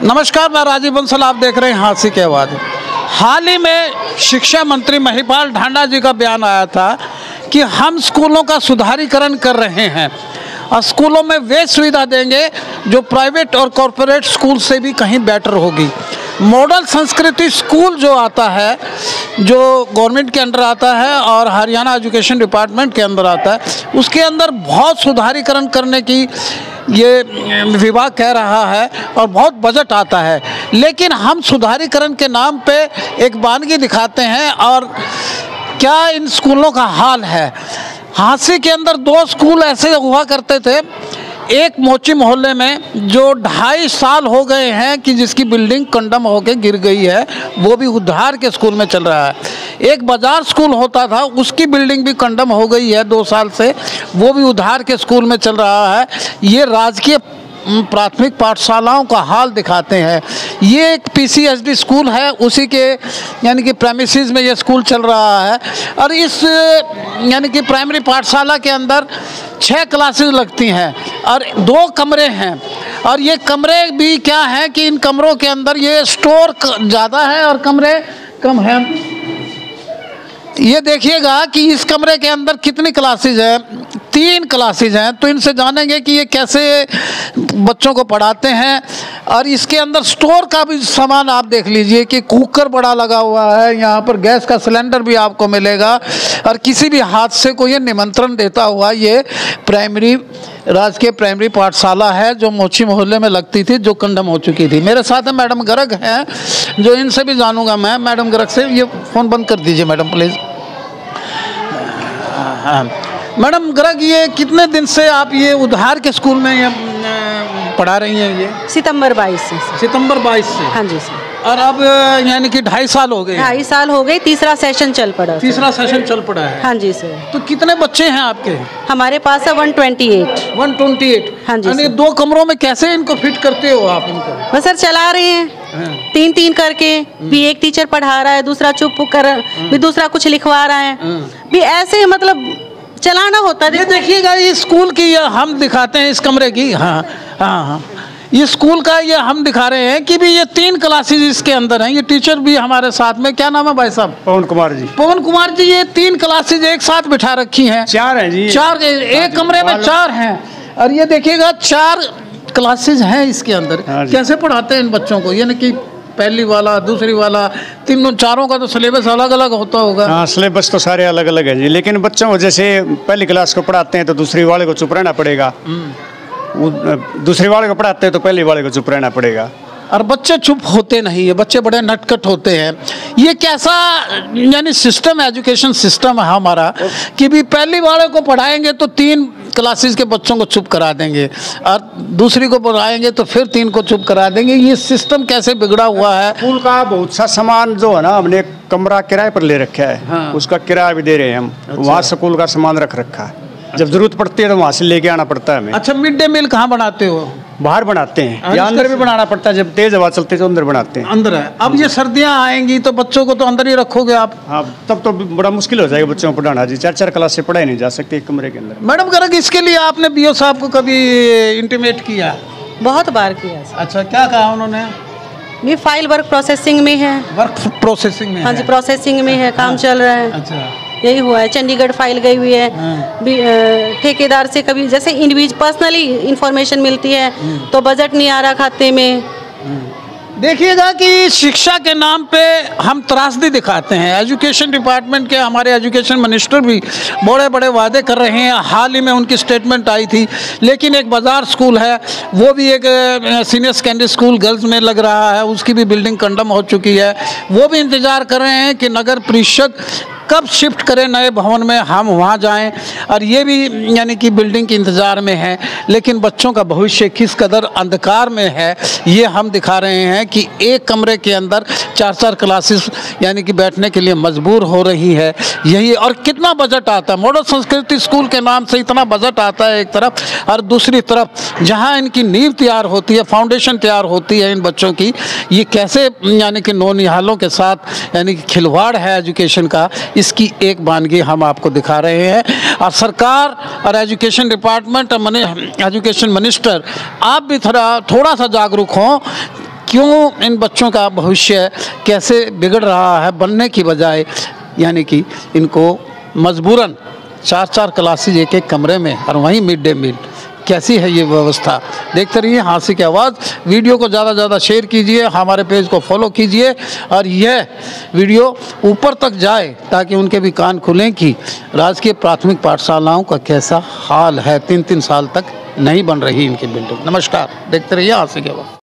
नमस्कार, मैं राजीव बंसल, आप देख रहे हैं हांसी की आवाज़। हाल ही में शिक्षा मंत्री महिपाल ढांडा जी का बयान आया था कि हम स्कूलों का सुधारीकरण कर रहे हैं और स्कूलों में वे सुविधा देंगे जो प्राइवेट और कॉरपोरेट स्कूल से भी कहीं बेटर होगी। मॉडल संस्कृति स्कूल जो आता है, जो गवर्नमेंट के अंडर आता है और हरियाणा एजुकेशन डिपार्टमेंट के अंदर आता है, उसके अंदर बहुत सुधारीकरण करने की ये विभाग कह रहा है और बहुत बजट आता है। लेकिन हम सुधारीकरण के नाम पे एक वानगी दिखाते हैं और क्या इन स्कूलों का हाल है। हांसी के अंदर 2 स्कूल ऐसे हुआ करते थे, एक मोची मोहल्ले में जो 2.5 साल हो गए हैं कि जिसकी बिल्डिंग कंडम होकर गिर गई है, वो भी उद्धार के स्कूल में चल रहा है। एक बाजार स्कूल होता था, उसकी बिल्डिंग भी कंडम हो गई है 2 साल से, वो भी उद्धार के स्कूल में चल रहा है। ये राजकीय प्राथमिक पाठशालाओं का हाल दिखाते हैं। ये एक PCSD स्कूल है, उसी के यानी कि प्रेमिसेस में ये स्कूल चल रहा है और इस यानी कि प्राइमरी पाठशाला के अंदर 6 क्लासेस लगती हैं और 2 कमरे हैं। और ये कमरे भी क्या हैं कि इन कमरों के अंदर ये स्टोर ज़्यादा है और कमरे कम हैं। ये देखिएगा कि इस कमरे के अंदर कितनी क्लासेज हैं, 3 क्लासेज हैं। तो इनसे जानेंगे कि ये कैसे बच्चों को पढ़ाते हैं। और इसके अंदर स्टोर का भी सामान आप देख लीजिए कि कुकर बड़ा लगा हुआ है, यहाँ पर गैस का सिलेंडर भी आपको मिलेगा और किसी भी हादसे को ये निमंत्रण देता हुआ ये राजकीय प्राइमरी पाठशाला है जो मोची मोहल्ले में लगती थी, जो कंडम हो चुकी थी। मेरे साथ है मैडम गर्ग हैं, जो इनसे भी जानूंगा मैं। मैडम गर्ग से ये फ़ोन बंद कर दीजिए मैडम प्लीज़। हाँ मैडम गर्ग, ये कितने दिन से आप ये उद्धार के स्कूल में ये पढ़ा रही हैं? ये सितंबर 22 से। सितंबर 22 से? हाँ जी सर। और अब यानी कि 2.5 साल हो गए? 2.5 साल हो गए, तीसरा सेशन चल पड़ा। तीसरा सेशन चल पड़ा है? हाँ जी सर। तो कितने बच्चे हैं आपके? हमारे पास है 128। 128? हाँ जी सर। 2 कमरों में कैसे इनको फिट करते हो आप इनको? बस सर चला रहे हैं 3-3 करके, भी एक टीचर पढ़ा रहा है, दूसरा चुप कर, भी दूसरा कुछ लिखवा रहा है, भी ऐसे मतलब चलाना होता है। ये देखिएगा, ये स्कूल की हम दिखाते हैं इस कमरे की। हाँ हाँ हाँ, ये स्कूल का ये हम दिखा रहे हैं कि भी ये 3 क्लासेज इसके अंदर हैं। ये टीचर भी हमारे साथ में, क्या नाम है भाई साहब? पवन कुमार जी। पवन कुमार जी, ये 3 क्लासेज एक साथ बिठा रखी हैं? 4 हैं जी। 4, एक कमरे में 4 हैं। और ये देखिएगा 4 क्लासेज हैं इसके अंदर। कैसे पढ़ाते हैं इन बच्चों को? यानी कि पहली वाला, दूसरी वाला, तीनों, चारों का तो सिलेबस अलग अलग होता होगा? हाँ, सिलेबस तो सारे अलग अलग है जी, लेकिन बच्चों को जैसे पहली क्लास को पढ़ाते हैं तो दूसरी वाले को चुप रहना पड़ेगा, दूसरे वाले को पढ़ाते हैं तो पहले वाले को चुप रहना पड़ेगा। और बच्चे चुप होते नहीं है, बच्चे बड़े नटखट होते हैं। ये कैसा यानी सिस्टम, एजुकेशन सिस्टम है हमारा कि भी पहली वाले को पढ़ाएंगे तो 3 क्लासेस के बच्चों को चुप करा देंगे और दूसरी को पढ़ाएंगे तो फिर 3 को चुप करा देंगे। ये सिस्टम कैसे बिगड़ा हुआ है? स्कूल का बहुत सा सामान जो है ना, हमने कमरा किराए पर ले रखा है। हाँ। उसका किराया भी दे रहे हैं हम। अच्छा। वहाँ स्कूल का सामान रख रखा है। जब जरूरत पड़ती है तो वहाँ से लेके आना पड़ता है हमें। अच्छा, मिड डे मील कहाँ बनाते हो? बाहर बनाते हैं या अंदर भी बनाना पड़ता है, जब तेज हवा चलती है तो अंदर बनाते हैं। अंदर है। अब ये सर्दियाँ आएंगी तो बच्चों को तो अंदर ही रखोगे आप? हाँ, तब तो बड़ा मुश्किल हो जाएगा बच्चों को पढ़ाना जी। 4-4 क्लास से पढ़ाई नहीं जा सकती एक कमरे के अंदर। मैडम गर्ग, इसके लिए आपने BO साहब को कभी इंटीमेट किया? बहुत बार किया। अच्छा, क्या कहा उन्होंने? ये फाइल वर्क प्रोसेसिंग में है। वर्क प्रोसेसिंग में? हाँ जी, प्रोसेसिंग में है, काम चल रहा है। अच्छा, यही हुआ है। चंडीगढ़ फाइल गई हुई है। ठेकेदार से कभी जैसे इंडिविजुअल पर्सनली इंफॉर्मेशन मिलती है तो बजट नहीं आ रहा खाते में। देखिएगा कि शिक्षा के नाम पे हम त्रासदी दिखाते हैं। एजुकेशन डिपार्टमेंट के हमारे एजुकेशन मिनिस्टर भी बड़े बड़े वादे कर रहे हैं। हाल ही में उनकी स्टेटमेंट आई थी, लेकिन एक बाजार स्कूल है, वो भी एक सीनियर सेकेंडरी स्कूल गर्ल्स में लग रहा है, उसकी भी बिल्डिंग कंडम हो चुकी है। वो भी इंतज़ार कर रहे हैं कि नगर परिषद कब शिफ्ट करें नए भवन में, हम वहाँ जाएं। और ये भी यानी कि बिल्डिंग के इंतज़ार में है। लेकिन बच्चों का भविष्य किस कदर अंधकार में है, ये हम दिखा रहे हैं कि एक कमरे के अंदर 4-4 क्लासेस यानी कि बैठने के लिए मजबूर हो रही है। यही, और कितना बजट आता है। मॉडल संस्कृति स्कूल के नाम से इतना बजट आता है एक तरफ, और दूसरी तरफ जहाँ इनकी नींव तैयार होती है, फाउंडेशन तैयार होती है इन बच्चों की, ये कैसे यानी कि नौनिहालों के साथ यानी कि खिलवाड़ है एजुकेशन का। इसकी एक वानगी हम आपको दिखा रहे हैं। और सरकार और एजुकेशन डिपार्टमेंट और एजुकेशन मिनिस्टर, आप भी थोड़ा सा जागरूक हों क्यों इन बच्चों का भविष्य कैसे बिगड़ रहा है, बनने की बजाय यानी कि इनको मजबूरन 4-4 क्लासेज एक कमरे में और वहीं मिड डे मील। कैसी है ये व्यवस्था? देखते रहिए हांसी की आवाज़। वीडियो को ज़्यादा से ज़्यादा शेयर कीजिए, हमारे पेज को फॉलो कीजिए और यह वीडियो ऊपर तक जाए ताकि उनके भी कान खुलें कि राजकीय प्राथमिक पाठशालाओं का कैसा हाल है। 3-3 साल तक नहीं बन रही इनकी बिल्डिंग। नमस्कार, देखते रहिए हांसी की आवाज़।